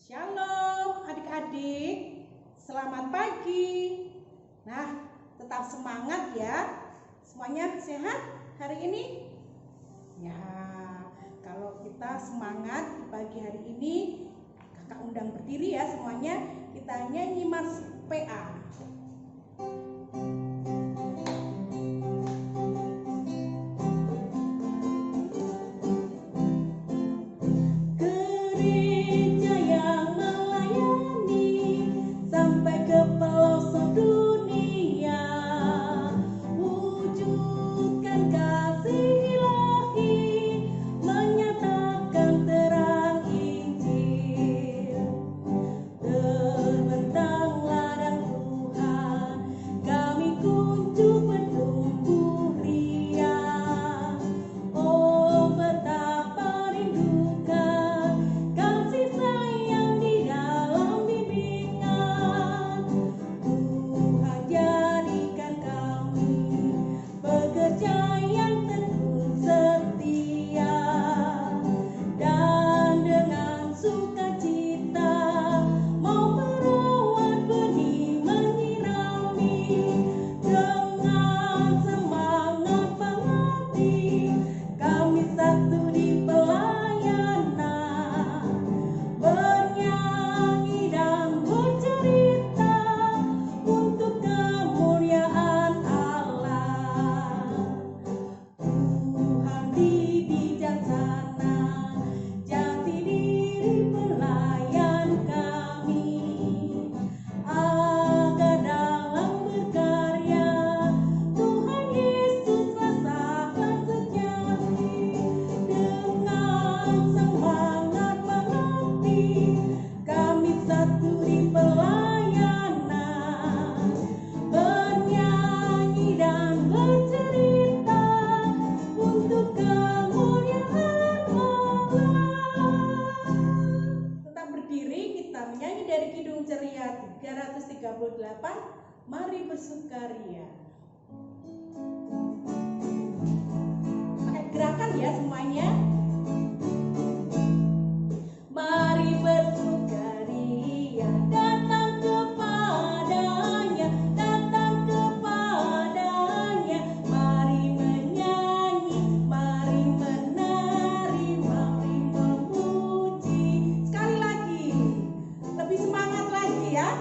Shalom adik-adik, selamat pagi. Nah, tetap semangat ya. Semuanya sehat hari ini? Ya, kalau kita semangat di pagi hari ini, kakak undang berdiri ya semuanya. Kita nyanyi Mas PA. Mari bersukaria. Pakai gerakan ya semuanya. Mari bersukaria, datang kepadanya, mari menyanyi, mari menari, mari memuji. Sekali lagi, lebih semangat lagi ya.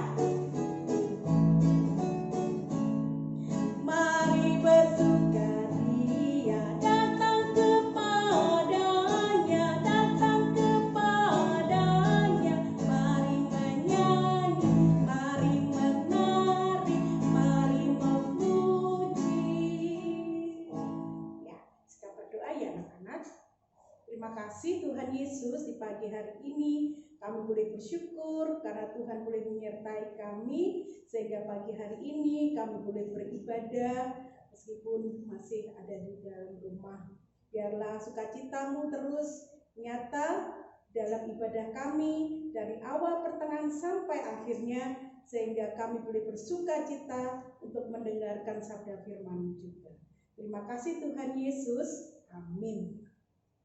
Terima kasih Tuhan Yesus, di pagi hari ini kami boleh bersyukur karena Tuhan boleh menyertai kami sehingga pagi hari ini kami boleh beribadah meskipun masih ada di dalam rumah. Biarlah sukacitamu terus nyata dalam ibadah kami dari awal pertengahan sampai akhirnya sehingga kami boleh bersukacita untuk mendengarkan sabda firman juga. Terima kasih Tuhan Yesus. Amin.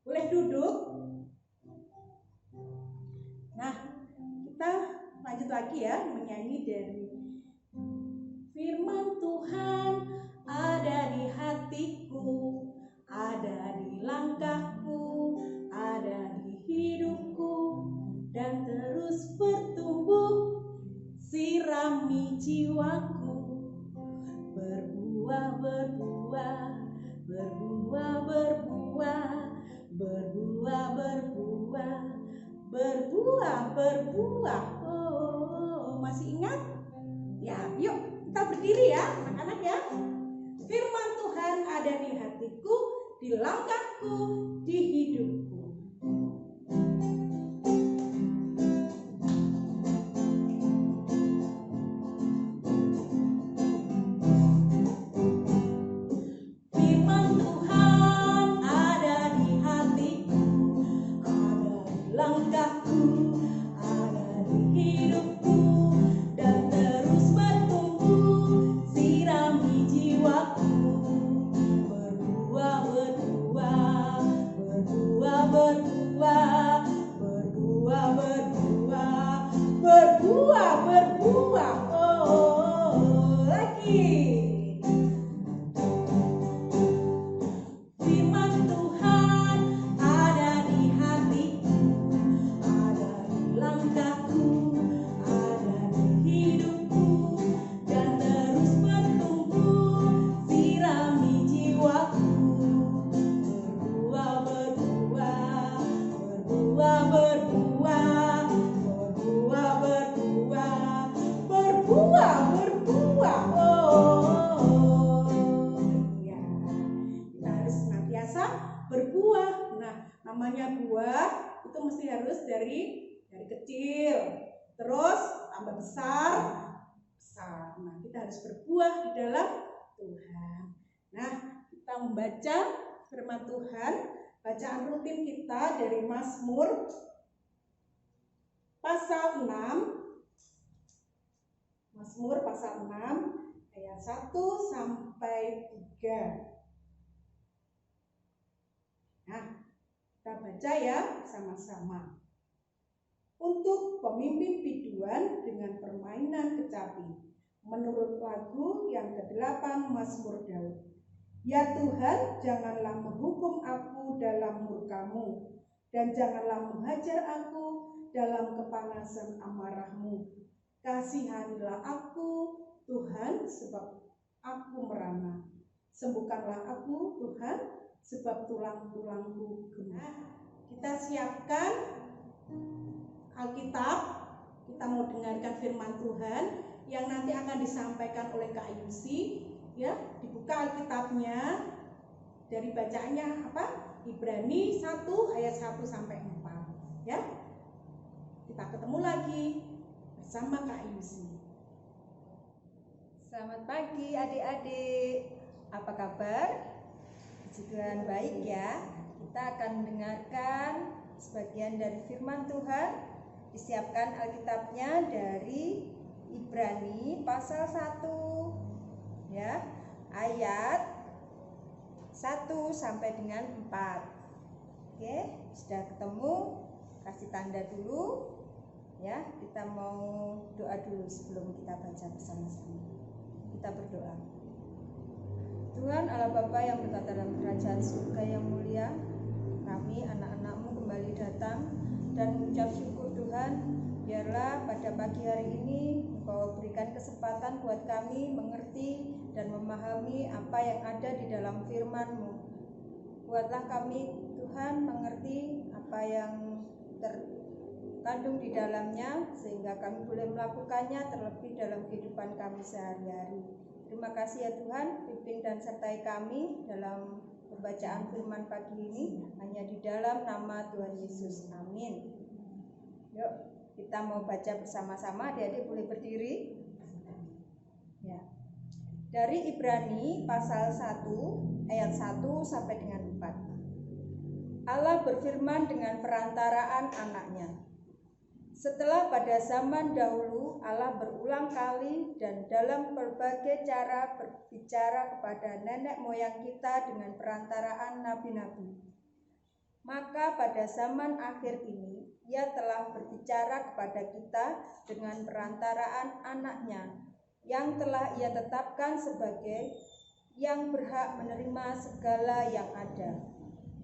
Boleh duduk. Nah, kita lanjut lagi ya menyanyi dari firman Tuhan ada di hatiku, ada di langkahku, ada di hidupku dan terus bertumbuh, sirami jiwaku, berbuah, berbuah, berbuah, berbuah, berbuah, berbuah, berbuah, berbuah. Oh, masih ingat? Ya, yuk kita berdiri ya, anak-anak ya. Firman Tuhan ada di hatiku, di langkahku, di hidupku. Berbuah, langkahku ada di hidupku dan terus bertumbuh, sirami jiwaku. Berbuah, berbuah, berbuah, berbuah, berbuah, berbuah, berbuah, berbuah. Oh, ya. Kita harus senantiasa berbuah. Nah, namanya buah itu mesti harus dari kecil, terus tambah besar, besar. Nah, kita harus berbuah di dalam Tuhan. Nah, kita membaca firman Tuhan, bacaan rutin kita dari Mazmur pasal 6, Mazmur pasal 6 ayat 1 sampai 3. Nah, kita baca ya sama-sama. Untuk pemimpin biduan dengan permainan kecapi, menurut lagu yang ke-8 Mazmur Daud. Ya Tuhan, janganlah menghukum aku dalam murka-Mu, dan janganlah menghajar aku dalam kepanasan amarah-Mu. Kasihanilah aku, Tuhan, sebab aku merana. Sembuhkanlah aku, Tuhan, sebab tulang-tulangku gemar. Kita siapkan Alkitab, kita mau dengarkan firman Tuhan yang nanti akan disampaikan oleh Kak Yusi. Ya, dibuka Alkitabnya, dari bacaannya apa? Ibrani 1 ayat 1 sampai 4. Ya, kita ketemu lagi bersama Kak Yusi. Selamat pagi adik-adik, apa kabar? Puji Tuhan baik ya. Kita akan mendengarkan sebagian dari firman Tuhan. Disiapkan Alkitabnya dari Ibrani pasal 1 ya, ayat 1 sampai dengan 4. Oke, sudah ketemu? Kasih tanda dulu ya. Kita mau doa dulu sebelum kita baca bersama-sama. Kita berdoa. Tuhan Allah Bapa yang berkata dalam kerajaan surga yang mulia, kami anak-anak-Mu kembali datang dan mengucap syukur Tuhan. Biarlah pada pagi hari ini Engkau berikan kesempatan buat kami mengerti dan memahami apa yang ada di dalam firman-Mu. Buatlah kami Tuhan mengerti apa yang terkandung di dalamnya, sehingga kami boleh melakukannya terlebih dalam kehidupan kami sehari-hari. Terima kasih ya Tuhan, pimpin dan sertai kami dalam pembacaan firman pagi ini, hanya di dalam nama Tuhan Yesus. Amin. Yuk, kita mau baca bersama-sama. Adik-adik boleh berdiri. Ya. Dari Ibrani pasal 1 ayat 1 sampai dengan 4. Allah berfirman dengan perantaraan anaknya. Setelah pada zaman dahulu Allah berulang kali dan dalam berbagai cara berbicara kepada nenek moyang kita dengan perantaraan nabi-nabi. Maka pada zaman akhir ini Ia telah berbicara kepada kita dengan perantaraan anaknya yang telah Ia tetapkan sebagai yang berhak menerima segala yang ada.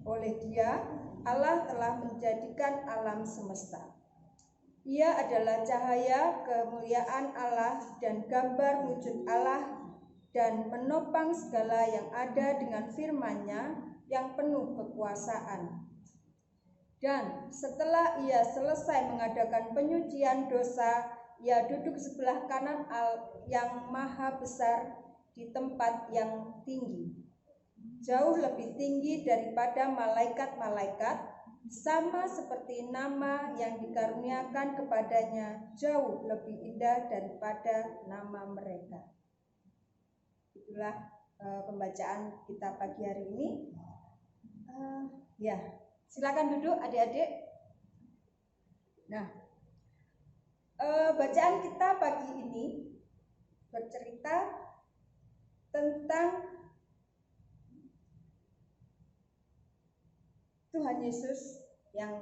Oleh Dia Allah telah menjadikan alam semesta. Ia adalah cahaya kemuliaan Allah dan gambar wujud Allah, dan menopang segala yang ada dengan firman-Nya yang penuh kekuasaan. Dan setelah Ia selesai mengadakan penyucian dosa, Ia duduk sebelah kanan yang maha besar di tempat yang tinggi, jauh lebih tinggi daripada malaikat-malaikat, sama seperti nama yang dikaruniakan kepadanya jauh lebih indah daripada nama mereka. Itulah pembacaan kita pagi hari ini. Ya, silakan duduk adik-adik. Nah, bacaan kita pagi ini bercerita tentang Tuhan Yesus yang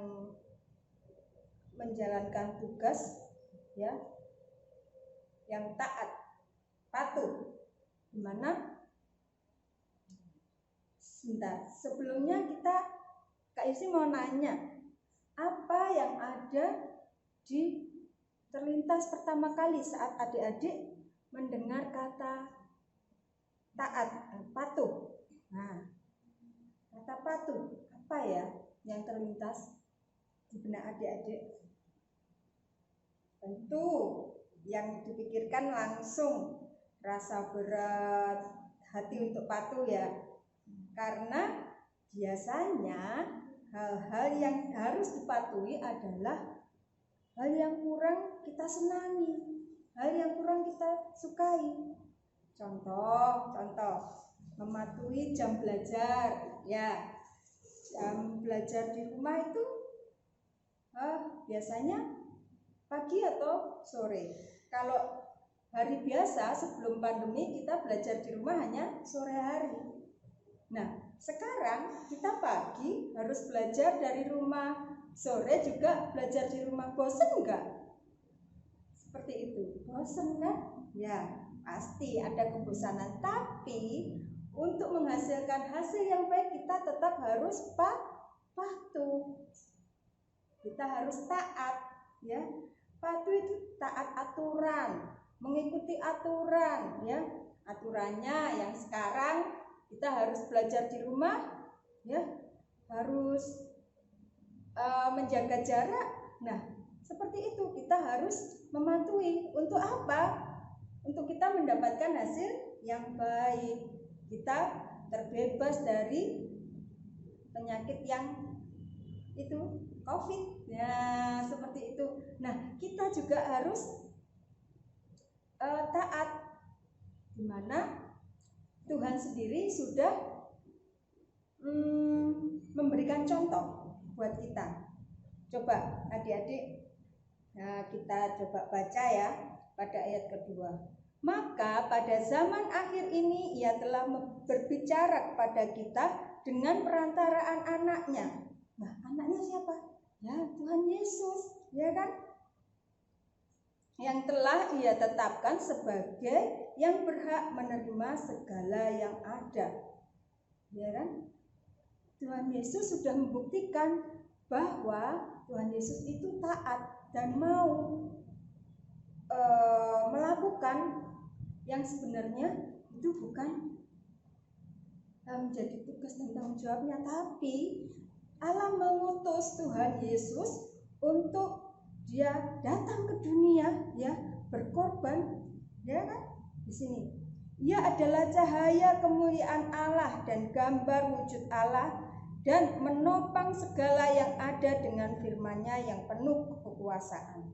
menjalankan tugas ya, yang taat, patuh. Gimana? Sebentar, sebelumnya Kak Yusi mau nanya, apa yang ada terlintas pertama kali saat adik-adik mendengar kata taat, patuh. Nah, kata patuh, apa ya yang terlintas di benak adik-adik? Tentu yang dipikirkan langsung rasa berat hati untuk patuh ya. Karena biasanya hal-hal yang harus dipatuhi adalah hal yang kurang kita senangi, hal yang kurang kita sukai. Contoh, mematuhi jam belajar, ya. Jam belajar di rumah itu biasanya pagi atau sore. Kalau hari biasa sebelum pandemi kita belajar di rumah hanya sore hari. Nah, sekarang kita pagi harus belajar dari rumah, sore juga belajar di rumah. Bosen enggak? Seperti itu. Bosen kan? Ya, pasti ada kebosanan. Tapi untuk menghasilkan hasil yang baik kita tetap harus patuh. Kita harus taat, ya. Patuh itu taat aturan, mengikuti aturan, ya. Aturannya yang sekarang kita harus belajar di rumah, ya, harus menjaga jarak. Nah, seperti itu kita harus mematuhi. Untuk apa? Untuk kita mendapatkan hasil yang baik. Kita terbebas dari penyakit yang itu COVID. Ya, seperti itu. Nah, kita juga harus taat, di mana Tuhan sendiri sudah memberikan contoh buat kita. Coba adik-adik, kita coba baca ya pada ayat kedua. Maka pada zaman akhir ini ia telah berbicara kepada kita dengan perantaraan anaknya. Nah, anaknya siapa? Ya, Tuhan Yesus, ya kan? Yang telah ia tetapkan sebagai yang berhak menerima segala yang ada. Ya kan? Tuhan Yesus sudah membuktikan bahwa Tuhan Yesus itu taat dan mau melakukan yang sebenarnya itu bukan menjadi tugas dan tanggung jawabnya, tapi Allah mengutus Tuhan Yesus untuk dia datang ke dunia, ya, berkorban, ya kan? Di sini, ia adalah cahaya kemuliaan Allah dan gambar wujud Allah dan menopang segala yang ada dengan firman-Nya yang penuh kekuasaan.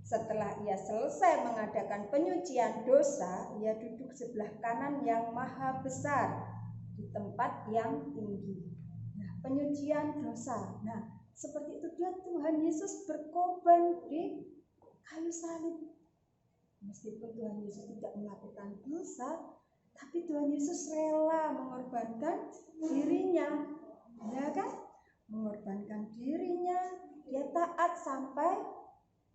Setelah ia selesai mengadakan penyucian dosa, ia duduk sebelah kanan yang maha besar di tempat yang tinggi. Nah, penyucian dosa. Nah, seperti itu dia Tuhan Yesus berkorban di kayu salib. Meskipun Tuhan Yesus tidak melakukan dosa, tapi Tuhan Yesus rela mengorbankan dirinya, ya kan? Mengorbankan dirinya, dia taat sampai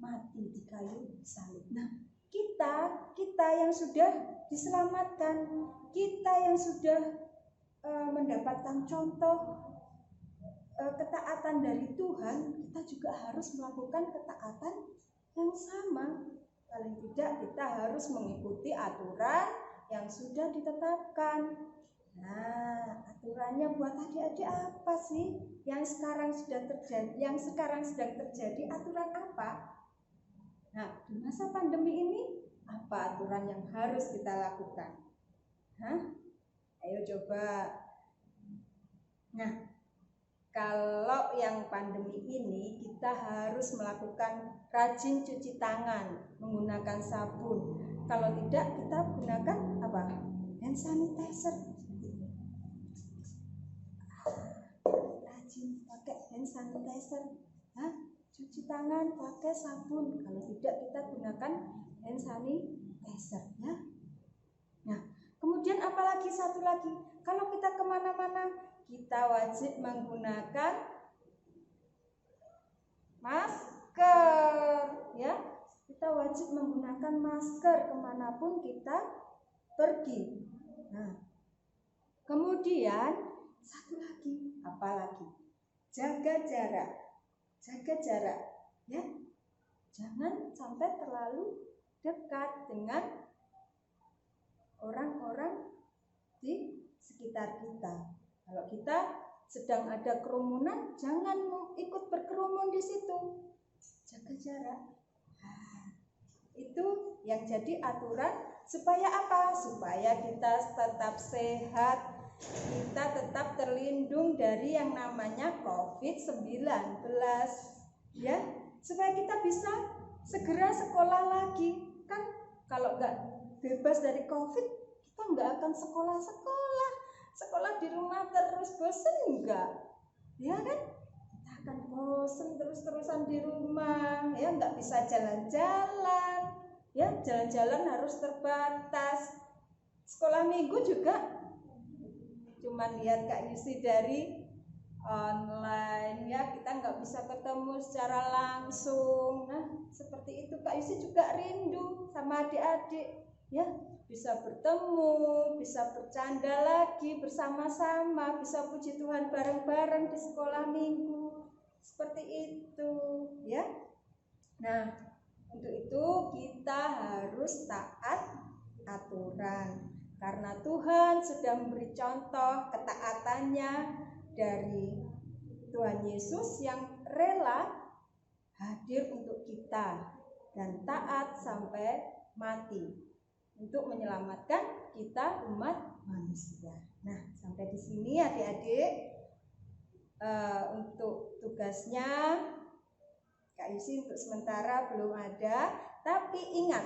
mati di kayu salib. Nah, kita yang sudah diselamatkan, kita yang sudah mendapatkan contoh ketaatan dari Tuhan, kita juga harus melakukan ketaatan yang sama. Paling tidak kita harus mengikuti aturan yang sudah ditetapkan. Nah, aturannya buat adik-adik apa sih? Yang sekarang sedang terjadi aturan apa? Nah, di masa pandemi ini apa aturan yang harus kita lakukan? Ayo coba. Nah, kalau yang pandemi ini kita harus melakukan rajin cuci tangan menggunakan sabun. Kalau tidak kita gunakan apa? Hand sanitizer. Rajin pakai hand sanitizer. Cuci tangan pakai sabun. Kalau tidak kita gunakan hand sanitizer, ya. Nah, kemudian apalagi satu lagi, kalau kita kemana-mana kita wajib menggunakan masker, ya. Kita wajib menggunakan masker kemanapun kita pergi. Nah, kemudian satu lagi, apalagi? Jaga jarak, ya. jangan sampai terlalu dekat dengan orang-orang di sekitar kita. Kalau kita sedang ada kerumunan, jangan ikut berkerumun di situ. Jaga jarak. Itu yang jadi aturan supaya apa? Supaya kita tetap sehat, kita tetap terlindung dari yang namanya COVID-19, ya, supaya kita bisa segera sekolah lagi. Kan kalau nggak bebas dari COVID, kita nggak akan sekolah di rumah terus, bosen enggak? Ya kan? Kita akan bosen terus-terusan di rumah, ya, nggak bisa jalan-jalan, ya, jalan-jalan harus terbatas. Sekolah minggu juga cuman lihat Kak Yusi dari online, ya, kita nggak bisa ketemu secara langsung. Nah, seperti itu Kak Yusi juga rindu sama adik-adik, ya, bisa bertemu, bisa bercanda lagi bersama-sama, bisa puji Tuhan bareng-bareng di sekolah minggu, seperti itu, ya. Nah, untuk itu kita harus taat aturan, karena Tuhan sudah memberi contoh ketaatannya dari Tuhan Yesus yang rela hadir untuk kita dan taat sampai mati untuk menyelamatkan kita umat manusia. Nah, sampai di sini adik-adik, untuk tugasnya Kak Yusi untuk sementara belum ada, tapi ingat,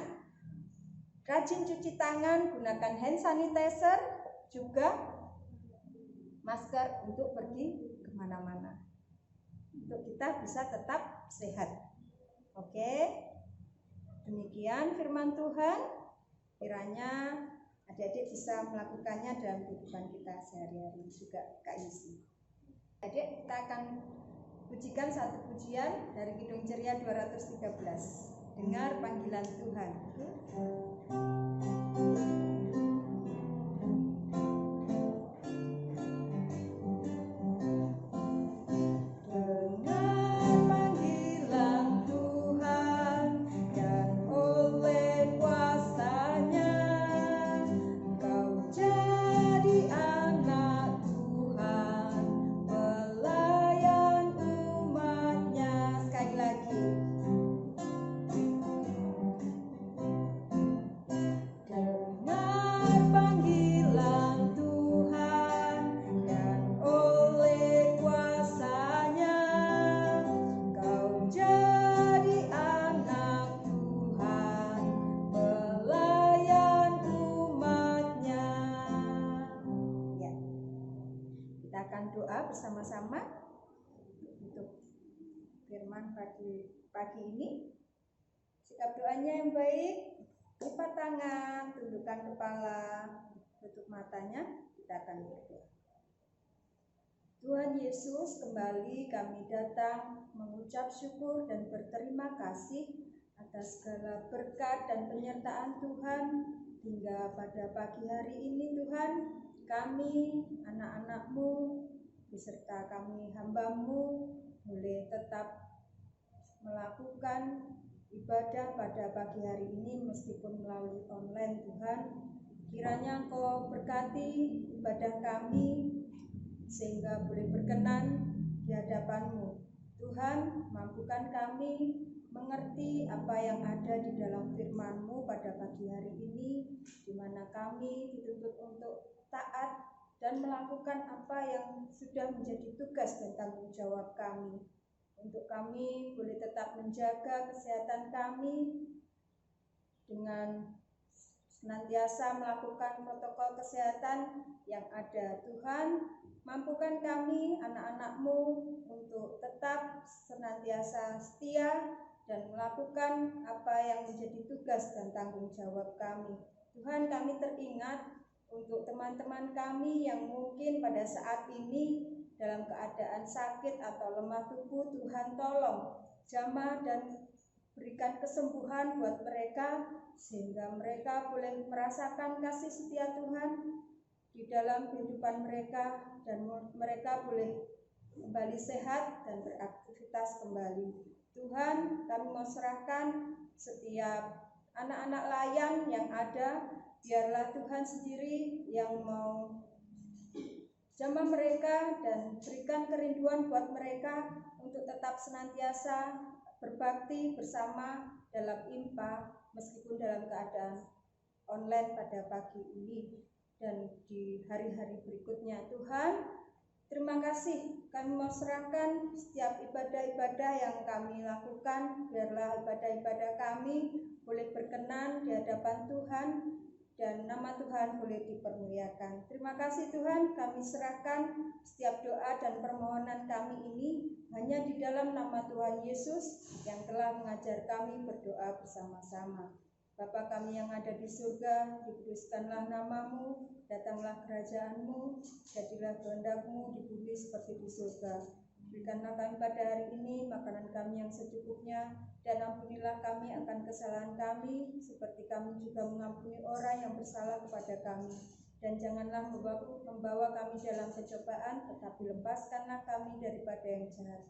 rajin cuci tangan, gunakan hand sanitizer, juga masker untuk pergi kemana-mana, untuk kita bisa tetap sehat. Oke, demikian firman Tuhan. Kiranya adik-adik bisa melakukannya dalam kehidupan kita sehari-hari juga Kak Yusi. Adik, kita akan pujikan satu pujian dari Kidung Ceria 213. Dengar panggilan Tuhan. Bersama-sama untuk firman pagi ini. Sikap doanya yang baik, lipat tangan, tundukkan kepala, tutup matanya, kita akan berdoa. Tuhan Yesus, kembali kami datang mengucap syukur dan berterima kasih atas segala berkat dan penyertaan Tuhan hingga pada pagi hari ini. Tuhan, kami anak-anak-Mu beserta kami hamba-Mu boleh tetap melakukan ibadah pada pagi hari ini meskipun melalui online. Tuhan, kiranya Engkau berkati ibadah kami sehingga boleh berkenan di hadapan-Mu. Tuhan, mampukan kami mengerti apa yang ada di dalam firman-Mu pada pagi hari ini, di mana kami dituntut untuk taat dan melakukan apa yang sudah menjadi tugas dan tanggung jawab kami. Untuk kami boleh tetap menjaga kesehatan kami dengan senantiasa melakukan protokol kesehatan yang ada. Tuhan, mampukan kami anak-anak-Mu untuk tetap senantiasa setia dan melakukan apa yang menjadi tugas dan tanggung jawab kami. Tuhan, kami teringat untuk teman-teman kami yang mungkin pada saat ini dalam keadaan sakit atau lemah tubuh. Tuhan, tolong jamah dan berikan kesembuhan buat mereka sehingga mereka boleh merasakan kasih setia Tuhan di dalam kehidupan mereka dan mereka boleh kembali sehat dan beraktivitas kembali. Tuhan, kami mau serahkan setiap anak-anak layan yang ada, biarlah Tuhan sendiri yang mau jamah mereka dan berikan kerinduan buat mereka untuk tetap senantiasa berbakti bersama dalam IMPA meskipun dalam keadaan online pada pagi ini dan di hari-hari berikutnya. Tuhan, terima kasih, kami mau serahkan setiap ibadah-ibadah yang kami lakukan, biarlah ibadah-ibadah kami boleh berkenan di hadapan Tuhan dan nama Tuhan boleh dipermuliakan. Terima kasih Tuhan, kami serahkan setiap doa dan permohonan kami ini hanya di dalam nama Tuhan Yesus yang telah mengajar kami berdoa bersama-sama. Bapa kami yang ada di surga, dikuduskanlah namamu, datanglah kerajaanmu, jadilah kehendak-mu di bumi seperti di surga. Berikanlah kami pada hari ini makanan kami yang secukupnya, dan ampunilah kami akan kesalahan kami, seperti kami juga mengampuni orang yang bersalah kepada kami. Dan janganlah membawa kami dalam pencobaan, tetapi lepaskanlah kami daripada yang jahat.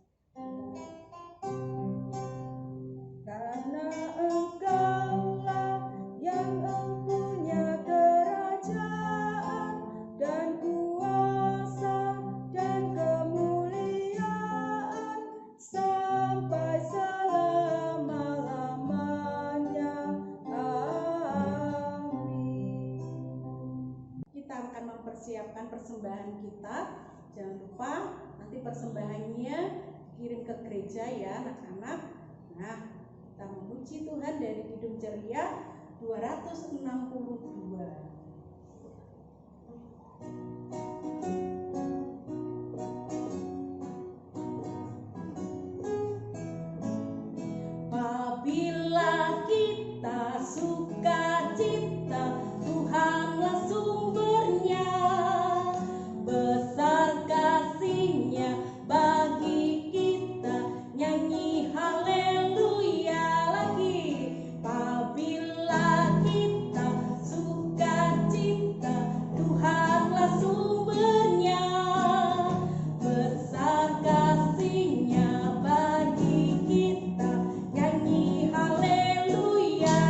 Karena Engkaulah yang mempunyai kerajaan dan kuasa dan kemuliaan sampai selama-lamanya. Amin. Kita akan mempersiapkan persembahan kita. Jangan lupa nanti persembahannya kirim ke gereja ya anak-anak. Nah, kita memuji Tuhan dari Kidung Ceria 262. Apabila kita sukacita, Tuhanlah sumbernya, besar kasih-Nya bagi kita, nyanyi haleluya lagi. Apabila kita sukacita, Tuhanlah sumbernya, besar kasih-Nya bagi kita, nyanyi haleluya.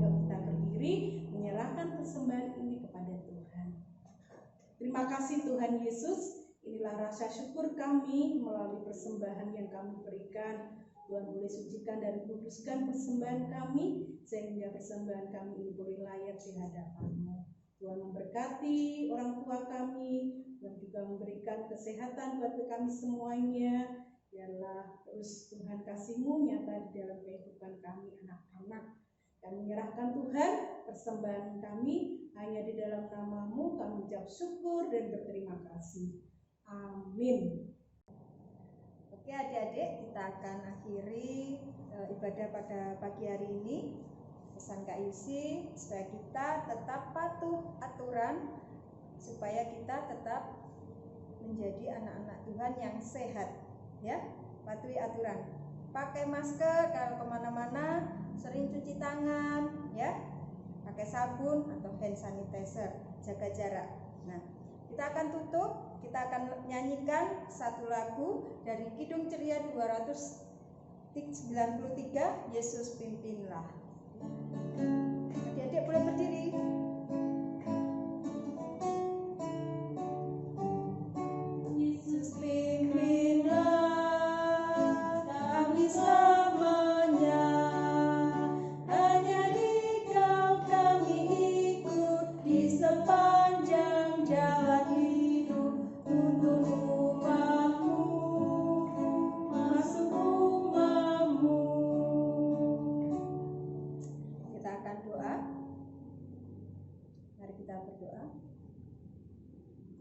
Yuk kita berdiri menyerahkan persembahan ini kepada Tuhan. Terima kasih Tuhan Yesus. Inilah rasa syukur kami melalui persembahan yang kami berikan. Tuhan boleh sucikan dan kuduskan persembahan kami, sehingga persembahan kami ini boleh layak di hadapan-Mu. Tuhan memberkati orang tua kami, dan juga memberikan kesehatan buat kami semuanya. Biarlah terus Tuhan kasih-Mu nyata di dalam kehidupan kami anak-anak. Kami menyerahkan Tuhan persembahan kami hanya di dalam nama-Mu. Kami ucap syukur dan berterima kasih. Amin. Oke adik-adik, kita akan akhiri ibadah pada pagi hari ini. Pesan Kak Yusi supaya kita tetap patuh aturan, supaya kita tetap menjadi anak-anak Tuhan yang sehat, ya. Patuhi aturan, pakai masker kalau kemana-mana, sering cuci tangan, ya, pakai sabun atau hand sanitizer, jaga jarak. Nah, kita akan tutup, kita akan nyanyikan satu lagu dari Kidung Ceria 293, Yesus Pimpinlah. Adik-adik boleh berdiri. Yesus pimpinlah kami selamanya, hanya Dikau kami ikut di sepanjang jalan hidup. Tuntun umat-Mu masuk rumah-Mu. Kita akan doa. Mari kita berdoa.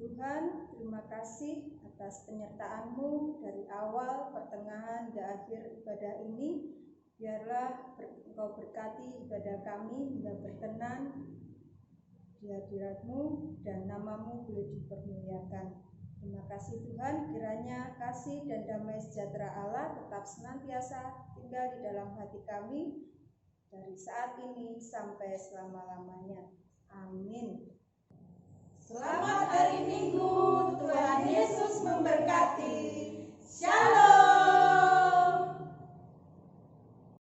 Tuhan, terima kasih atas penyertaan-Mu dari awal, pertengahan, hingga akhir ibadah ini. Biarlah Engkau berkati ibadah kami hingga berkenan di hadirat-Mu dan nama-Mu boleh dipermuliakan. Terima kasih Tuhan, kiranya kasih dan damai sejahtera Allah tetap senantiasa tinggal di dalam hati kami dari saat ini sampai selama-lamanya. Amin. Selamat